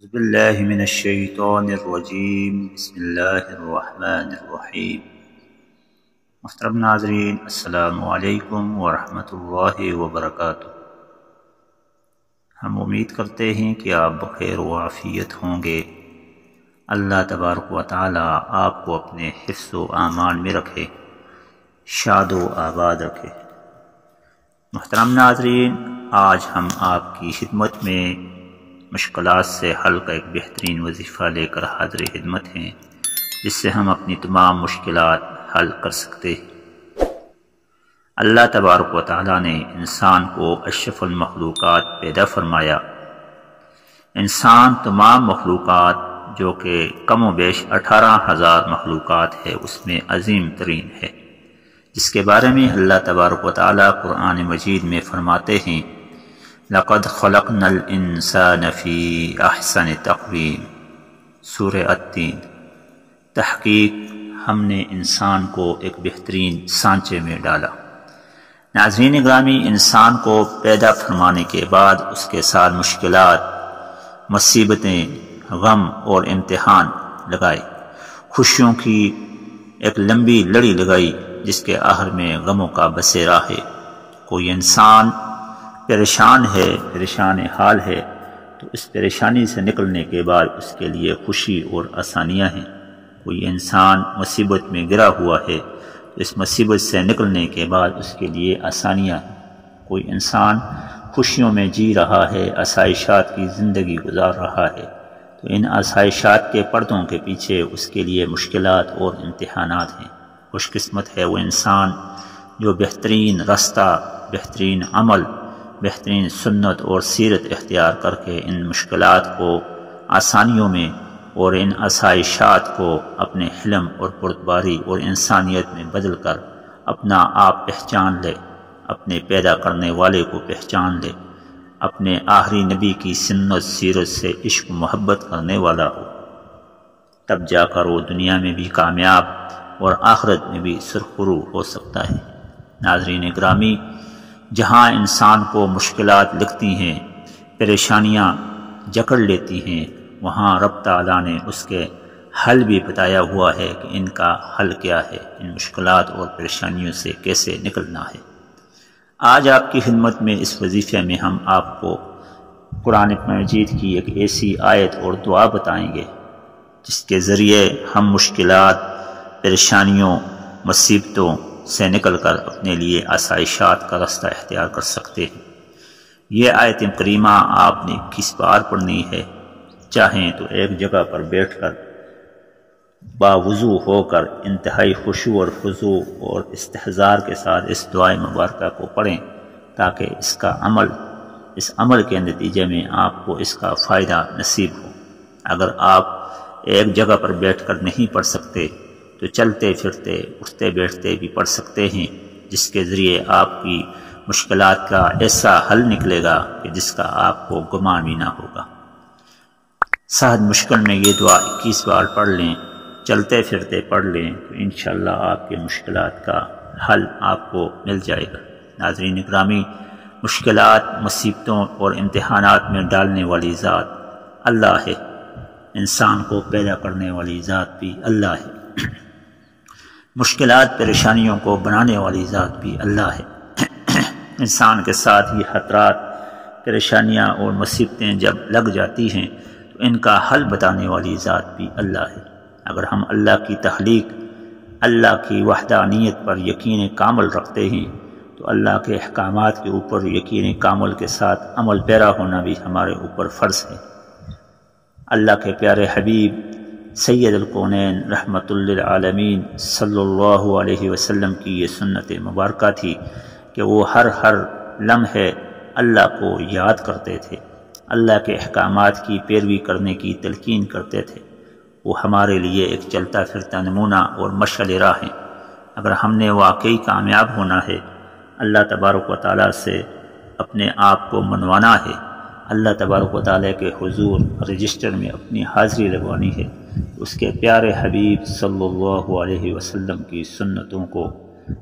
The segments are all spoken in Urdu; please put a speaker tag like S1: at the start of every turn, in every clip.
S1: اعوذ باللہ من الشیطان الرجیم بسم اللہ الرحمن الرحیم۔ محترم ناظرین، السلام علیکم ورحمۃ اللہ وبرکاتہ۔ ہم امید کرتے ہیں کہ آپ بخیر و عافیت ہوں گے۔ اللہ تبارک و تعالی آپ کو اپنے حفظ و امان میں رکھے، شاد و آباد رکھے۔ محترم ناظرین، آج ہم آپ کی خدمت میں مشکلات سے حل کا ایک بہترین وظیفہ لے کر حاضر خدمت ہیں، جس سے ہم اپنی تمام مشکلات حل کر سکتے ہیں۔ اللہ تبارک و تعالیٰ نے انسان کو اشرف المخلوقات پیدا فرمایا۔ انسان تمام مخلوقات جو کہ کم و بیش 18,000 مخلوقات ہے، اس میں عظیم ترین ہے، جس کے بارے میں اللہ تبارک و تعالیٰ قرآن مجید میں فرماتے ہیں لَقَدْ خَلَقْنَا الْإِنسَانَ فِي أَحْسَنِ تَقْوِيمٍ، سورہ التین۔ تحقیق ہم نے انسان کو ایک بہترین سانچے میں ڈالا۔ ناظرین گرامی، انسان کو پیدا فرمانے کے بعد اس کے ساتھ مشکلات، مصیبتیں، غم اور امتحان لگائے، خوشیوں کی ایک لمبی لڑی لگائی جس کے آخر میں غموں کا بسیرا ہے۔ کوئی انسان پریشان ہے، پریشان حال ہے، تو اس پریشانی سے نکلنے کے بعد اس کے لیے خوشی اور آسانیاں ہیں۔ کوئی انسان مصیبت میں گرا ہوا ہے تو اس مصیبت سے نکلنے کے بعد اس کے لیے آسانیاں ہیں۔ کوئی انسان خوشیوں میں جی رہا ہے، آسائشات کی زندگی گزار رہا ہے، تو ان آسائشات کے پردوں کے پیچھے اس کے لیے مشکلات اور امتحانات ہیں۔ خوش قسمت ہے وہ انسان جو بہترین راستہ، بہترین عمل، بہترین سنت اور سیرت اختیار کر کے ان مشکلات کو آسانیوں میں اور ان آسائشات کو اپنے حلم اور بردباری اور انسانیت میں بدل کر اپنا آپ پہچان لے، اپنے پیدا کرنے والے کو پہچان لے، اپنے آخری نبی کی سنت سیرت سے عشق و محبت کرنے والا ہو، تب جا کر وہ دنیا میں بھی کامیاب اور آخرت میں بھی سرخرو ہو سکتا ہے۔ ناظرین گرامی، جہاں انسان کو مشکلات لگتی ہیں، پریشانیاں جکڑ لیتی ہیں، وہاں رب تعالیٰ نے اس کے حل بھی بتایا ہوا ہے کہ ان کا حل کیا ہے، ان مشکلات اور پریشانیوں سے کیسے نکلنا ہے۔ آج آپ کی خدمت میں اس وظیفے میں ہم آپ کو قرآن مجید کی ایک ایسی آیت اور دعا بتائیں گے جس کے ذریعے ہم مشکلات، پریشانیوں، مصیبتوں سے نکل کر اپنے لیے آسائشات کا راستہ اختیار کر سکتے ہیں۔ یہ آیت کریمہ آپ نے 21 بار پڑھنی ہے۔ چاہیں تو ایک جگہ پر بیٹھ کر باوضو ہو کر انتہائی خشوع اور خضوع اور استحضار کے ساتھ اس دعائے مبارکہ کو پڑھیں، تاکہ اس عمل کے نتیجے میں آپ کو اس کا فائدہ نصیب ہو۔ اگر آپ ایک جگہ پر بیٹھ کر نہیں پڑھ سکتے تو چلتے پھرتے، اٹھتے بیٹھتے بھی پڑھ سکتے ہیں، جس کے ذریعے آپ کی مشکلات کا ایسا حل نکلے گا کہ جس کا آپ کو گمان بھی نہ ہوگا۔ صحت مشکل میں یہ دعا 21 بار پڑھ لیں، چلتے پھرتے پڑھ لیں تو انشاءاللہ آپ کے مشکلات کا حل آپ کو مل جائے گا۔ ناظرین گرامی، مشکلات، مصیبتوں اور امتحانات میں ڈالنے والی ذات اللہ ہے، انسان کو پیدا کرنے والی ذات بھی اللہ ہے، مشکلات پریشانیوں کو بنانے والی ذات بھی اللہ ہے۔ انسان کے ساتھ یہ خطرات، پریشانیاں اور مصیبتیں جب لگ جاتی ہیں تو ان کا حل بتانے والی ذات بھی اللہ ہے۔ اگر ہم اللہ کی تخلیق، اللہ کی وحدانیت پر یقین کامل رکھتے ہیں تو اللہ کے احکامات کے اوپر یقین کامل کے ساتھ عمل پیرا ہونا بھی ہمارے اوپر فرض ہے۔ اللہ کے پیارے حبیب سید الکونین رحمۃ للعالمین صلی اللہ علیہ وسلم کی یہ سنت مبارکہ تھی کہ وہ ہر لمحے اللہ کو یاد کرتے تھے، اللہ کے احکامات کی پیروی کرنے کی تلقین کرتے تھے۔ وہ ہمارے لیے ایک چلتا پھرتا نمونہ اور مشعل راہ ہیں۔ اگر ہم نے واقعی کامیاب ہونا ہے، اللہ تبارک و تعالیٰ سے اپنے آپ کو منوانا ہے، اللہ تبارک و تعالیٰ کے حضور رجسٹر میں اپنی حاضری لگوانی ہے، اس کے پیارے حبیب صلی اللہ علیہ وسلم کی سنتوں کو،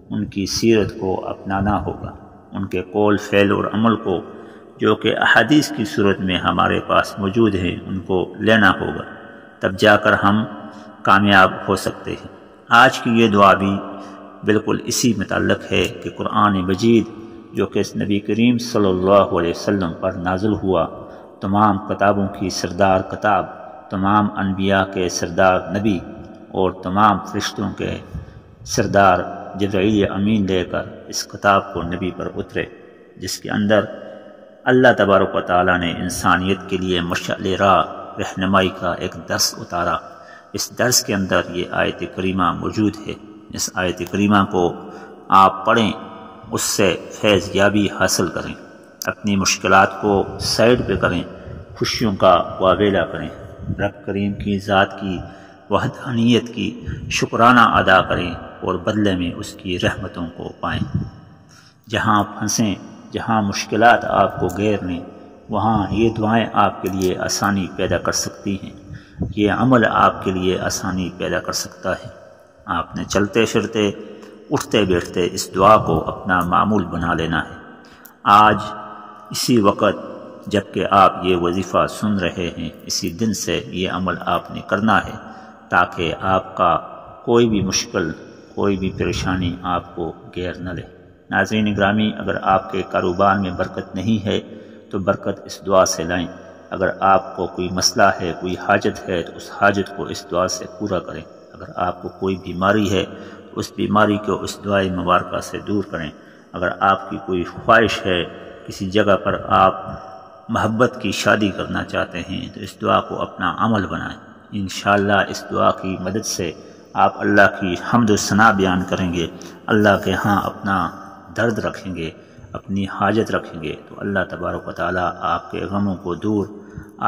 S1: ان کی سیرت کو اپنانا ہوگا، ان کے قول، فعل اور عمل کو جو کہ احادیث کی صورت میں ہمارے پاس موجود ہیں ان کو لینا ہوگا، تب جا کر ہم کامیاب ہو سکتے ہیں۔ آج کی یہ دعا بھی بالکل اسی متعلق ہے کہ قرآن مجید جو کہ نبی کریم صلی اللہ علیہ وسلم پر نازل ہوا، تمام کتابوں کی سردار کتاب، تمام انبیاء کے سردار نبی اور تمام فرشتوں کے سردار جبرائیل امین لے کر اس کتاب کو نبی پر اترے، جس کے اندر اللہ تبارک و تعالیٰ نے انسانیت کے لیے مشعل راہ رہنمائی کا ایک درس اتارا۔ اس درس کے اندر یہ آیت کریمہ موجود ہے۔ اس آیت کریمہ کو آپ پڑھیں، اس سے فیض یابی حاصل کریں، اپنی مشکلات کو سائڈ پہ کریں، خوشیوں کا واویلا کریں، رب کریم کی ذات کی وحدانیت کی شکرانہ ادا کریں اور بدلے میں اس کی رحمتوں کو پائیں۔ جہاں پھنسیں، جہاں مشکلات آپ کو گھیر لیں، وہاں یہ دعائیں آپ کے لیے آسانی پیدا کر سکتی ہیں، یہ عمل آپ کے لیے آسانی پیدا کر سکتا ہے۔ آپ نے چلتے پھرتے اٹھتے بیٹھتے اس دعا کو اپنا معمول بنا لینا ہے۔ آج اسی وقت جب کہ آپ یہ وظیفہ سن رہے ہیں، اسی دن سے یہ عمل آپ نے کرنا ہے، تاکہ آپ کا کوئی بھی مشکل، کوئی بھی پریشانی آپ کو گھیر نہ لے۔ ناظرین گرامی، اگر آپ کے کاروبار میں برکت نہیں ہے تو برکت اس دعا سے لائیں۔ اگر آپ کو کوئی مسئلہ ہے، کوئی حاجت ہے تو اس حاجت کو اس دعا سے پورا کریں۔ اگر آپ کو کوئی بیماری ہے تو اس بیماری کو اس دعائے مبارکہ سے دور کریں۔ اگر آپ کی کوئی خواہش ہے، کسی جگہ پر آپ محبت کی شادی کرنا چاہتے ہیں تو اس دعا کو اپنا عمل بنائیں۔ انشاءاللہ اس دعا کی مدد سے آپ اللہ کی حمد و ثنا بیان کریں گے، اللہ کے ہاں اپنا درد رکھیں گے، اپنی حاجت رکھیں گے تو اللہ تبارک و تعالیٰ آپ کے غموں کو دور،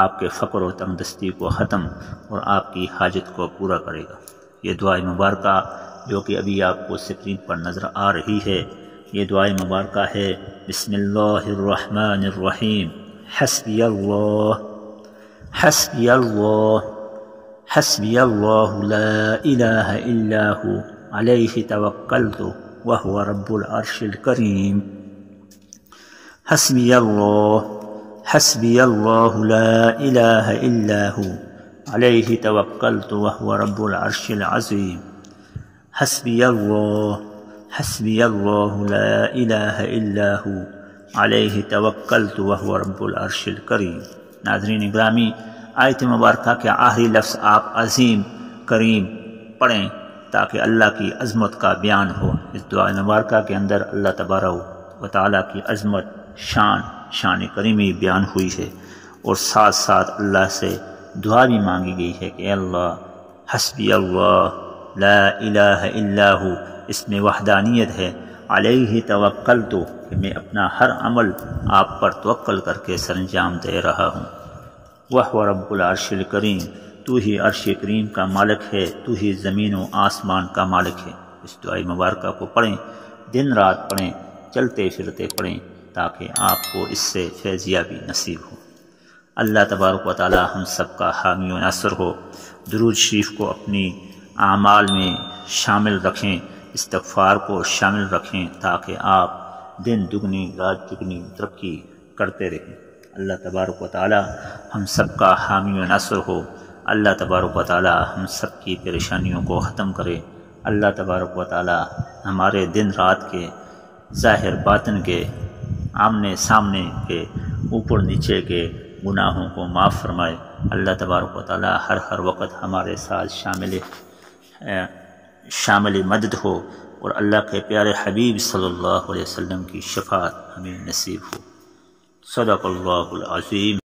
S1: آپ کے فقر و تنگ دستی کو ختم اور آپ کی حاجت کو پورا کرے گا۔ یہ دعائے مبارکہ جو کہ ابھی آپ کو اسکرین پر نظر آ رہی ہے، یہ دعائے مبارکہ ہے۔ بسم اللہ الرحمن الرحیم۔ حسبی اللہ، حسبی اللہ، حسبی اللہ لا الہ الا ہو علیہ توکلت وہو رب العرش الکریم۔ حسبی اللہ، حسبی اللہ لا الہ الا ہو علیہ توکلت وہو رب العرش العظیم۔ حسبی اللہ، حسبی اللہ لا الہ الا ہو علیہ توکلت وہو رب العرش الکریم۔ ناظرین گرامی، آیت مبارکہ کے آخری لفظ آپ عظیم کریم پڑھیں تاکہ اللہ کی عظمت کا بیان ہو۔ اس دعا مبارکہ کے اندر اللہ تبارک و تعالیٰ کی عظمت، شان کریمی بیان ہوئی ہے، اور ساتھ ساتھ اللہ سے دعا بھی مانگی گئی ہے کہ اے اللہ، حسبی اللہ لا الہ الا ہو، اس میں وحدانیت ہے، علیہ توکلت کہ میں اپنا ہر عمل آپ پر توکل کر کے سر انجام دے رہا ہوں، وہو رب العرش الکریم، تو ہی عرش کریم کا مالک ہے، تو ہی زمین و آسمان کا مالک ہے۔ اس دعائی مبارکہ کو پڑھیں، دن رات پڑھیں، چلتے پھرتے پڑھیں تاکہ آپ کو اس سے فیض یابی نصیب ہو۔ اللہ تبارک و تعالی ہم سب کا حامی و ناصر ہو۔ درود شریف کو اپنی اعمال میں شامل رکھیں، استغفار کو شامل رکھیں تاکہ آپ دن دگنی رات چگنی ترقی کرتے رہیں۔ اللہ تبارک و تعالی ہم سب کا حامی و ناصر ہو۔ اللہ تبارک و تعالی ہم سب کی پریشانیوں کو ختم کرے۔ اللہ تبارک و تعالی ہمارے دن رات کے، ظاہر باطن کے، آمنے سامنے کے، اوپر نیچے کے گناہوں کو معاف فرمائے۔ اللہ تبارک و تعالی ہر وقت ہمارے ساتھ شامل مدد ہو، اور اللہ کے پیارے حبیب صلی اللہ علیہ وسلم کی شفاعت ہمیں نصیب ہو۔ صدق اللہ العظیم۔